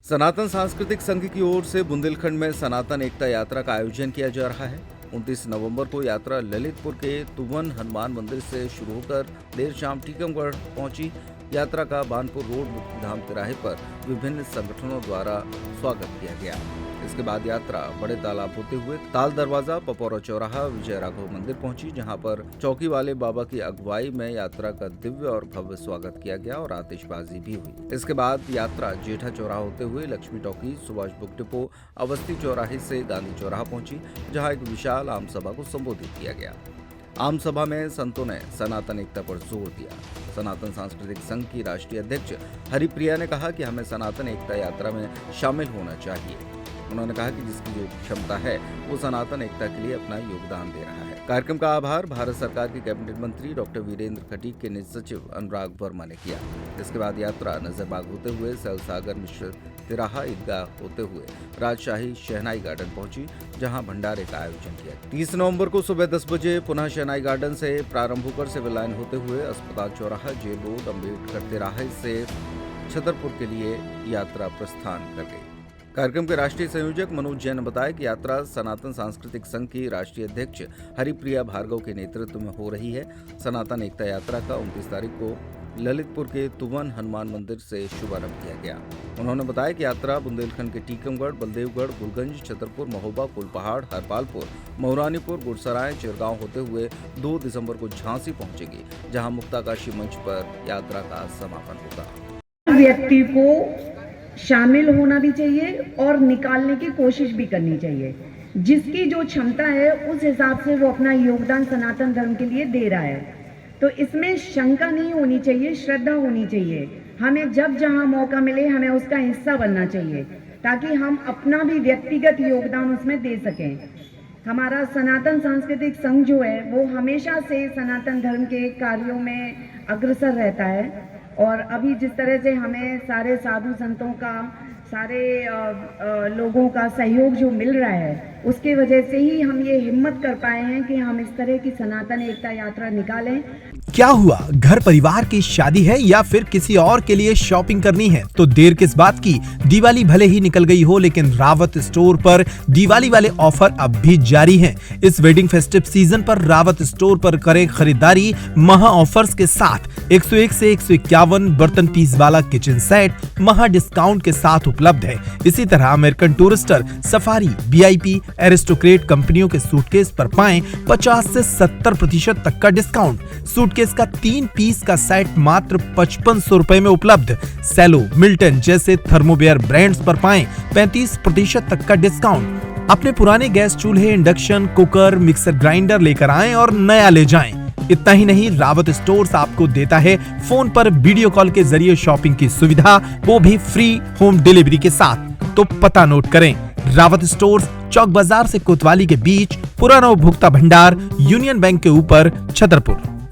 सनातन सांस्कृतिक संघ की ओर से बुंदेलखंड में सनातन एकता यात्रा का आयोजन किया जा रहा है। 29 नवंबर को यात्रा ललितपुर के तुवन हनुमान मंदिर से शुरू होकर देर शाम टीकमगढ़ पहुंची। यात्रा का बानपुर रोड मुक्तिधाम तिराहे पर विभिन्न संगठनों द्वारा स्वागत किया गया। इसके बाद यात्रा बड़े तालाब होते हुए ताल दरवाजा, पपौरा चौराहा, विजय राघव मंदिर पहुंची, जहां पर चौकी वाले बाबा की अगुवाई में यात्रा का दिव्य और भव्य स्वागत किया गया और आतिशबाजी भी हुई। इसके बाद यात्रा जेठा चौराहा होते हुए Lakshmi talkie, Subhash book depot, Awasthi चौराहे से गांधी चौराहा पहुंची, जहां एक विशाल आम सभा को संबोधित किया गया। आम सभा में संतों ने सनातन एकता पर जोर दिया। सनातन सांस्कृतिक संघ की राष्ट्रीय अध्यक्ष हरिप्रिया ने कहा कि हमें सनातन एकता यात्रा में शामिल होना चाहिए। उन्होंने कहा कि जिसकी जो क्षमता है वो सनातन एकता के लिए अपना योगदान दे रहा है। कार्यक्रम का आभार भारत सरकार के कैबिनेट मंत्री डॉक्टर वीरेंद्र खटीक के निज सचिव अनुराग वर्मा ने किया। इसके बाद यात्रा नजरबाग होते हुए सैलसागर मिश्र तिराहा ईदगाह होते हुए राजशाही शहनाई गार्डन पहुंची, जहां भंडारे का आयोजन किया। 30 नवंबर को सुबह 10 बजे पुनः शहनाई गार्डन से प्रारंभ होकर सिविल लाइन होते हुए अस्पताल चौराहा, जेल रोड, अम्बेडकर तिराहे से छतरपुर के लिए यात्रा प्रस्थान कर गई। कार्यक्रम के राष्ट्रीय संयोजक मनोज जैन ने बताया कि यात्रा सनातन सांस्कृतिक संघ की राष्ट्रीय अध्यक्ष हरिप्रिया भार्गव के नेतृत्व में हो रही है। सनातन एकता यात्रा का 29 तारीख को ललितपुर के तुवन हनुमान मंदिर से शुभारंभ किया गया। उन्होंने बताया कि यात्रा बुंदेलखंड के टीकमगढ़, बलदेवगढ़, गुलगंज, छतरपुर, महोबा, कुलपहाड़, हरपालपुर, मऊरानीपुर, गुरसराय, चिरगांव होते हुए 2 दिसंबर को झांसी पहुंचेगी, जहां मुक्ताकाशी मंच पर यात्रा का समापन होगा। व्यक्ति को शामिल होना भी चाहिए और निकालने की कोशिश भी करनी चाहिए। जिसकी जो क्षमता है उस हिसाब से वो अपना योगदान सनातन धर्म के लिए दे रहा है। तो इसमें शंका नहीं होनी चाहिए, श्रद्धा होनी चाहिए। हमें जब जहां मौका मिले हमें उसका हिस्सा बनना चाहिए, ताकि हम अपना भी व्यक्तिगत योगदान उसमें दे सकें। हमारा सनातन सांस्कृतिक संघ जो है वो हमेशा से सनातन धर्म के कार्यों में अग्रसर रहता है। और अभी जिस तरह से हमें सारे साधु संतों का, सारे लोगों का सहयोग जो मिल रहा है, उसके वजह से ही हम ये हिम्मत कर पाए हैं कि हम इस तरह की सनातन एकता यात्रा निकालें। क्या हुआ, घर परिवार की शादी है या फिर किसी और के लिए शॉपिंग करनी है तो देर किस बात की। दिवाली भले ही निकल गई हो, लेकिन रावत स्टोर पर दिवाली वाले ऑफर अब भी जारी हैं। इस वेडिंग फेस्टिव सीजन पर रावत स्टोर पर करें खरीदारी महा ऑफर्स के साथ। 101 से 151 बर्तन पीस वाला किचन सेट महा डिस्काउंट के साथ उपलब्ध है। इसी तरह American Tourister, Safari, VIP, Aristocrat कंपनियों के सूटकेस पर पाएं 50 से 70% तक का डिस्काउंट। सूटकेस का 3 पीस का सेट मात्र 5500 रुपए में उपलब्ध। सेलो, मिल्टन जैसे थर्मोवेयर ब्रांड्स पर पाएं 35% तक का डिस्काउंट। अपने पुराने गैस चूल्हे, इंडक्शन कुकर, मिक्सर ग्राइंडर लेकर आएं और नया ले जाएं। इतना ही नहीं, रावत स्टोर्स आपको देता है फोन पर वीडियो कॉल के जरिए शॉपिंग की सुविधा, वो भी फ्री होम डिलीवरी के साथ। तो पता नोट करें, रावत स्टोर्स, चौक बाजार से कोतवाली के बीच, पुराना उपभोक्ता भंडार, यूनियन बैंक के ऊपर, छतरपुर।